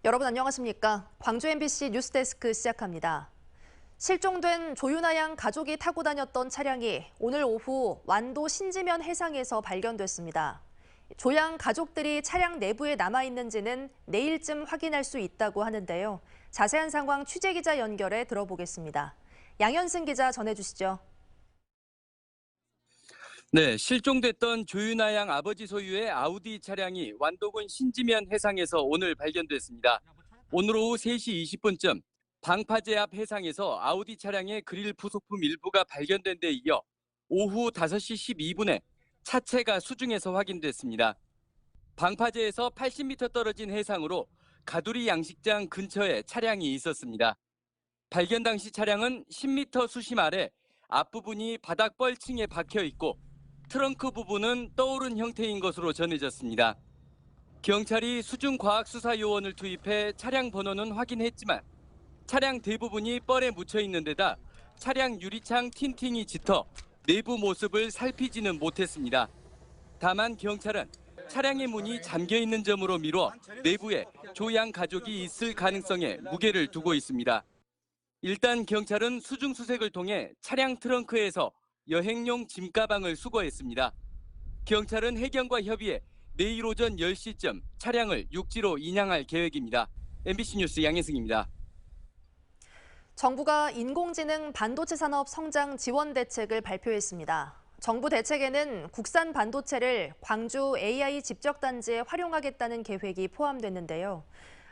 여러분 안녕하십니까? 광주 MBC 뉴스데스크 시작합니다. 실종된 조윤아 양 가족이 타고 다녔던 차량이 오늘 오후 완도 신지면 해상에서 발견됐습니다. 조 양 가족들이 차량 내부에 남아있는지는 내일쯤 확인할 수 있다고 하는데요. 자세한 상황 취재기자 연결해 들어보겠습니다. 양현승 기자 전해주시죠. 네, 실종됐던 조윤아 양 아버지 소유의 아우디 차량이 완도군 신지면 해상에서 오늘 발견됐습니다. 오늘 오후 3시 20분쯤 방파제 앞 해상에서 아우디 차량의 그릴 부속품 일부가 발견된 데 이어 오후 5시 12분에 차체가 수중에서 확인됐습니다. 방파제에서 80m 떨어진 해상으로 가두리 양식장 근처에 차량이 있었습니다. 발견 당시 차량은 10m 수심 아래 앞부분이 바닥 뻘층에 박혀 있고 트렁크 부분은 떠오른 형태인 것으로 전해졌습니다. 경찰이 수중과학수사요원을 투입해 차량 번호는 확인했지만 차량 대부분이 뻘에 묻혀 있는 데다 차량 유리창 틴팅이 짙어 내부 모습을 살피지는 못했습니다. 다만 경찰은 차량의 문이 잠겨 있는 점으로 미뤄 내부에 조 양 가족이 있을 가능성에 무게를 두고 있습니다. 일단 경찰은 수중수색을 통해 차량 트렁크에서 여행용 짐가방을 수거했습니다. 경찰은 해경과 협의해 내일 오전 10시쯤 차량을 육지로 인양할 계획입니다. MBC 뉴스 양혜승입니다. 정부가 인공지능 반도체 산업 성장 지원 대책을 발표했습니다. 정부 대책에는 국산 반도체를 광주 AI 집적단지에 활용하겠다는 계획이 포함됐는데요.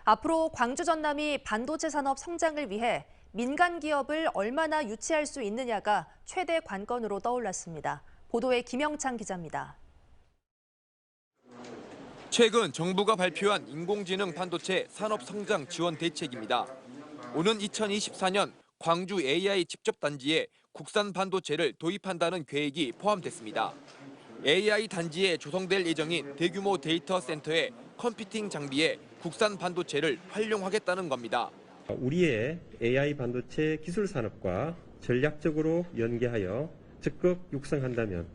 앞으로 광주 전남이 반도체 산업 성장을 위해 민간 기업을 얼마나 유치할 수 있느냐가 최대 관건으로 떠올랐습니다. 보도에 김영창 기자입니다. 최근 정부가 발표한 인공지능 반도체 산업 성장 지원 대책입니다. 오는 2024년 광주 AI 집적단지에 국산 반도체를 도입한다는 계획이 포함됐습니다. AI 단지에 조성될 예정인 대규모 데이터 센터의 컴퓨팅 장비에 국산 반도체를 활용하겠다는 겁니다. 우리의 AI 반도체 기술 산업과 전략적으로 연계하여 적극 육성한다면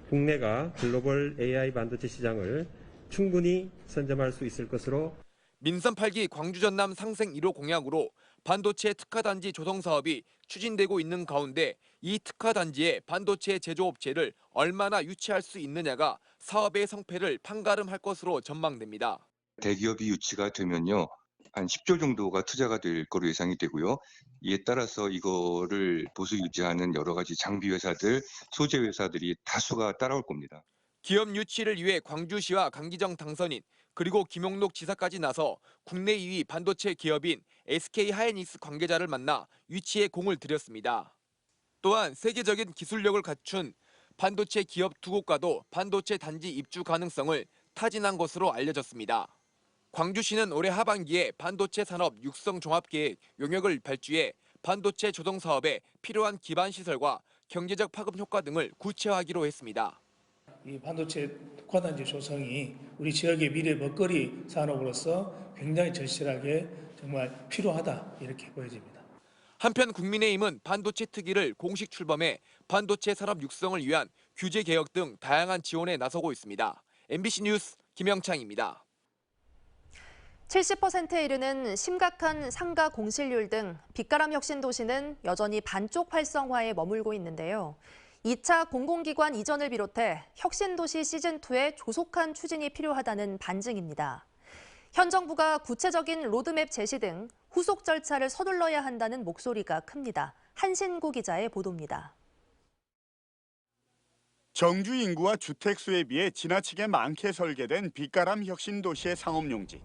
국내가 글로벌 AI 반도체 시장을 충분히 선점할 수 있을 것으로 민선 8기 광주 전남 상생 1호 공약으로 반도체 특화단지 조성 사업이 추진되고 있는 가운데 이 특화단지에 반도체 제조업체를 얼마나 유치할 수 있느냐가 사업의 성패를 판가름할 것으로 전망됩니다. 대기업이 유치가 되면요. 한 10조 정도가 투자가 될 거로 예상이 되고요. 이에 따라서 이거를 보수 유지하는 여러 가지 장비 회사들, 소재 회사들이 다수가 따라올 겁니다. 기업 유치를 위해 광주시와 강기정 당선인 그리고 김용록 지사까지 나서 국내 2위 반도체 기업인 SK하이닉스 관계자를 만나 유치에 공을 들였습니다. 또한 세계적인 기술력을 갖춘 반도체 기업 2곳과도 반도체 단지 입주 가능성을 타진한 것으로 알려졌습니다. 광주시는 올해 하반기에 반도체 산업 육성 종합계획 용역을 발주해 반도체 조성 사업에 필요한 기반 시설과 경제적 파급 효과 등을 구체화하기로 했습니다. 이 반도체 특화단지 조성이 우리 지역의 미래 먹거리 산업으로서 굉장히 절실하게 정말 필요하다 이렇게 보여집니다. 한편 국민의힘은 반도체 특위를 공식 출범해 반도체 산업 육성을 위한 규제 개혁 등 다양한 지원에 나서고 있습니다. MBC 뉴스 김영창입니다. 70%에 이르는 심각한 상가 공실률 등 빗가람 혁신 도시는 여전히 반쪽 활성화에 머물고 있는데요. 2차 공공기관 이전을 비롯해 혁신도시 시즌2의 조속한 추진이 필요하다는 반증입니다. 현 정부가 구체적인 로드맵 제시 등 후속 절차를 서둘러야 한다는 목소리가 큽니다. 한신구 기자의 보도입니다. 정주 인구와 주택수에 비해 지나치게 많게 설계된 빗가람 혁신도시의 상업용지.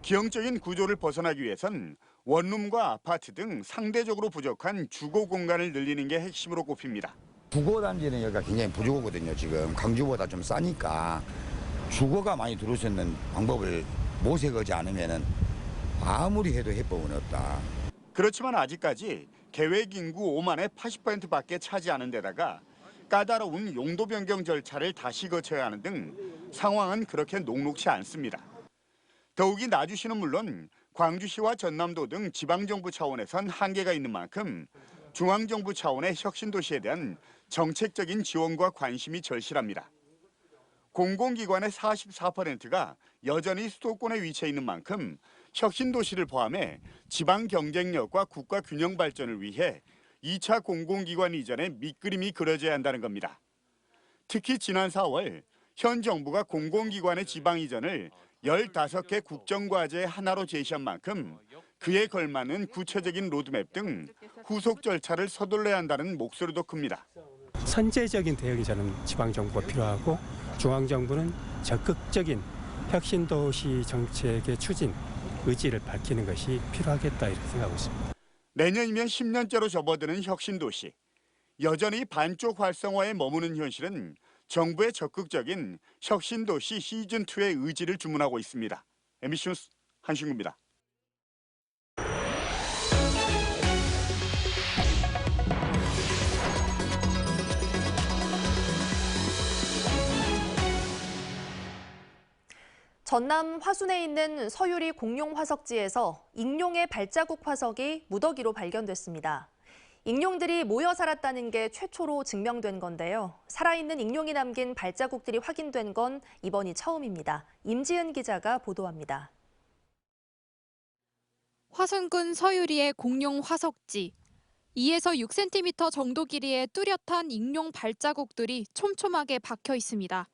기형적인 구조를 벗어나기 위해선 원룸과 아파트 등 상대적으로 부족한 주거 공간을 늘리는 게 핵심으로 꼽힙니다. 주거단지는 여기가 굉장히 부족하거든요. 지금 광주보다 좀 싸니까 주거가 많이 들어올 수 있는 방법을 모색하지 않으면 아무리 해도 해법은 없다. 그렇지만 아직까지 계획 인구 5만의 80%밖에 차지 않은 데다가 까다로운 용도 변경 절차를 다시 거쳐야 하는 등 상황은 그렇게 녹록지 않습니다. 더욱이 나주시는 물론 광주시와 전남도 등 지방정부 차원에선 한계가 있는 만큼 중앙정부 차원의 혁신도시에 대한 정책적인 지원과 관심이 절실합니다. 공공기관의 44%가 여전히 수도권에 위치해 있는 만큼 혁신도시를 포함해 지방 경쟁력과 국가 균형 발전을 위해 2차 공공기관 이전의 밑그림이 그려져야 한다는 겁니다. 특히 지난 4월 현 정부가 공공기관의 지방 이전을 15개 국정과제의 하나로 제시한 만큼 그에 걸맞는 구체적인 로드맵 등 후속 절차를 서둘러야 한다는 목소리도 큽니다. 선제적인 대응이 저는 지방정부가 필요하고 중앙정부는 적극적인 혁신도시 정책의 추진, 의지를 밝히는 것이 필요하겠다 이렇게 생각하고 있습니다. 내년이면 10년째로 접어드는 혁신도시. 여전히 반쪽 활성화에 머무는 현실은 정부의 적극적인 혁신도시 시즌2의 의지를 주문하고 있습니다. MBC 뉴스 한신구입니다. 전남 화순에 있는 서유리 공룡 화석지에서 익룡의 발자국 화석이 무더기로 발견됐습니다. 익룡들이 모여 살았다는 게 최초로 증명된 건데요. 살아있는 익룡이 남긴 발자국들이 확인된 건 이번이 처음입니다. 임지은 기자가 보도합니다. 화순군 서유리의 공룡 화석지. 2에서 6cm 정도 길이의 뚜렷한 익룡 발자국들이 촘촘하게 박혀 있습니다.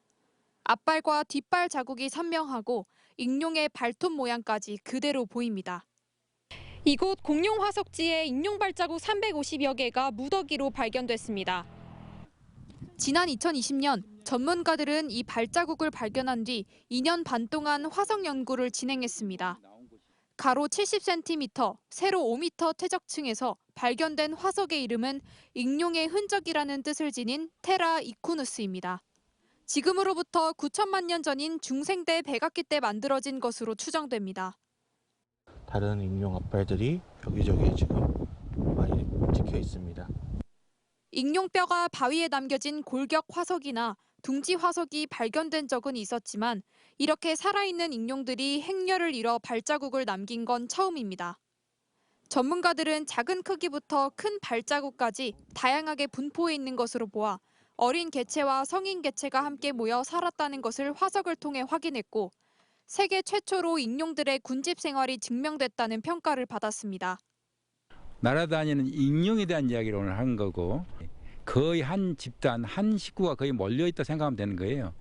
앞발과 뒷발 자국이 선명하고 익룡의 발톱 모양까지 그대로 보입니다. 이곳 공룡 화석지에 익룡 발자국 350여 개가 무더기로 발견됐습니다. 지난 2020년 전문가들은 이 발자국을 발견한 뒤 2년 반 동안 화석 연구를 진행했습니다. 가로 70cm, 세로 5m 퇴적층에서 발견된 화석의 이름은 익룡의 흔적이라는 뜻을 지닌 테라 이쿠누스입니다. 지금으로부터 9천만 년 전인 중생대 백악기 때 만들어진 것으로 추정됩니다. 다른 익룡 앞발들이 여기저기에 지금 많이 찍혀 있습니다. 익룡뼈가 바위에 남겨진 골격 화석이나 둥지 화석이 발견된 적은 있었지만 이렇게 살아있는 익룡들이 행렬을 이뤄 발자국을 남긴 건 처음입니다. 전문가들은 작은 크기부터 큰 발자국까지 다양하게 분포해 있는 것으로 보아 어린 개체와 성인 개체가 함께 모여 살았다는 것을 화석을 통해 확인했고 세계 최초로 익룡들의 군집 생활이 증명됐다는 평가를 받았습니다. 날아다니는 익룡에 대한 이야기를 오늘 한 거고 거의 한 집단, 한 식구가 거의 몰려있다 생각하면 되는 거예요.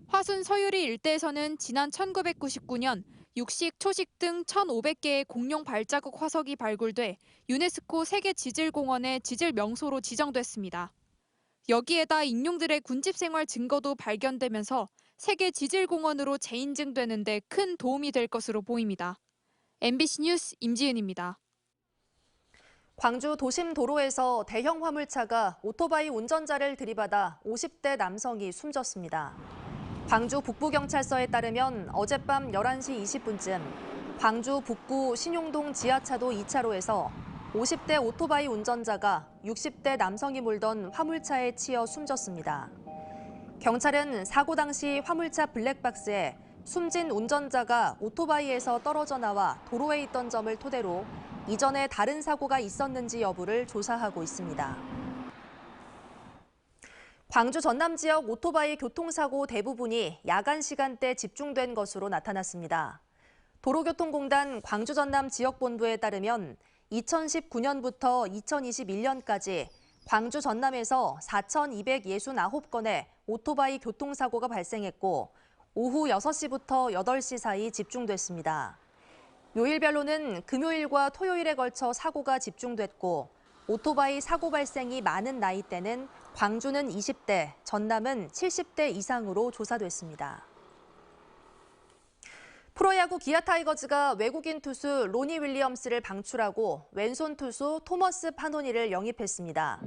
화순 서유리 일대에서는 지난 1999년 육식, 초식 등 1,500개의 공룡 발자국 화석이 발굴돼 유네스코 세계지질공원의 지질 명소로 지정됐습니다. 여기에다 익룡들의 군집 생활 증거도 발견되면서 세계지질공원으로 재인증되는 데 큰 도움이 될 것으로 보입니다. MBC 뉴스 임지은입니다. 광주 도심 도로에서 대형 화물차가 오토바이 운전자를 들이받아 50대 남성이 숨졌습니다. 광주 북부경찰서에 따르면 어젯밤 11시 20분쯤 광주 북구 신용동 지하차도 2차로에서 50대 오토바이 운전자가 60대 남성이 몰던 화물차에 치여 숨졌습니다. 경찰은 사고 당시 화물차 블랙박스에 숨진 운전자가 오토바이에서 떨어져 나와 도로에 있던 점을 토대로 이전에 다른 사고가 있었는지 여부를 조사하고 있습니다. 광주 전남 지역 오토바이 교통사고 대부분이 야간 시간대 집중된 것으로 나타났습니다. 도로교통공단 광주 전남 지역본부에 따르면 2019년부터 2021년까지 광주 전남에서 4,269건의 오토바이 교통사고가 발생했고 오후 6시부터 8시 사이 집중됐습니다. 요일별로는 금요일과 토요일에 걸쳐 사고가 집중됐고 오토바이 사고 발생이 많은 나이대는 광주는 20대, 전남은 70대 이상으로 조사됐습니다. 프로야구 기아 타이거즈가 외국인 투수 로니 윌리엄스를 방출하고 왼손 투수 토머스 파노니를 영입했습니다.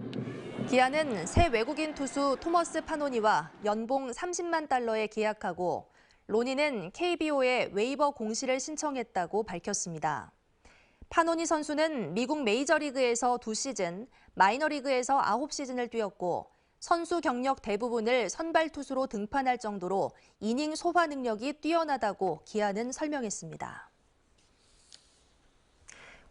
기아는 새 외국인 투수 토머스 파노니와 연봉 30만 달러에 계약하고 로니는 KBO에 웨이버 공시를 신청했다고 밝혔습니다. 파노니 선수는 미국 메이저리그에서 2시즌, 마이너리그에서 9시즌을 뛰었고 선수 경력 대부분을 선발 투수로 등판할 정도로 이닝 소화 능력이 뛰어나다고 기아는 설명했습니다.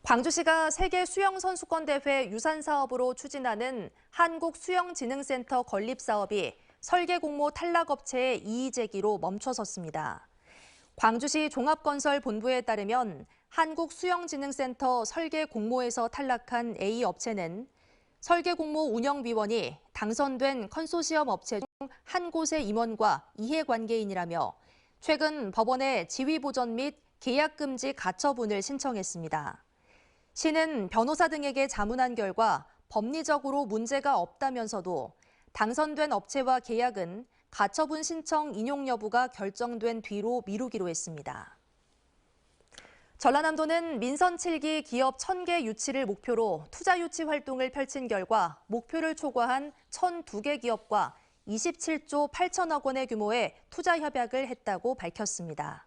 광주시가 세계 수영 선수권 대회 유산 사업으로 추진하는 한국수영진흥센터 건립 사업이 설계 공모 탈락 업체의 이의 제기로 멈춰섰습니다. 광주시 종합건설본부에 따르면 한국수영진흥센터 설계 공모에서 탈락한 A 업체는 설계 공모 운영비원이 당선된 컨소시엄 업체 중 한 곳의 임원과 이해관계인이라며 최근 법원에 지위보전 및 계약금지 가처분을 신청했습니다. 시는 변호사 등에게 자문한 결과 법리적으로 문제가 없다면서도 당선된 업체와 계약은 가처분 신청 인용 여부가 결정된 뒤로 미루기로 했습니다. 전라남도는 민선 7기 기업 1000개 유치를 목표로 투자 유치 활동을 펼친 결과 목표를 초과한 1002개 기업과 27조 8천억 원의 규모의 투자 협약을 했다고 밝혔습니다.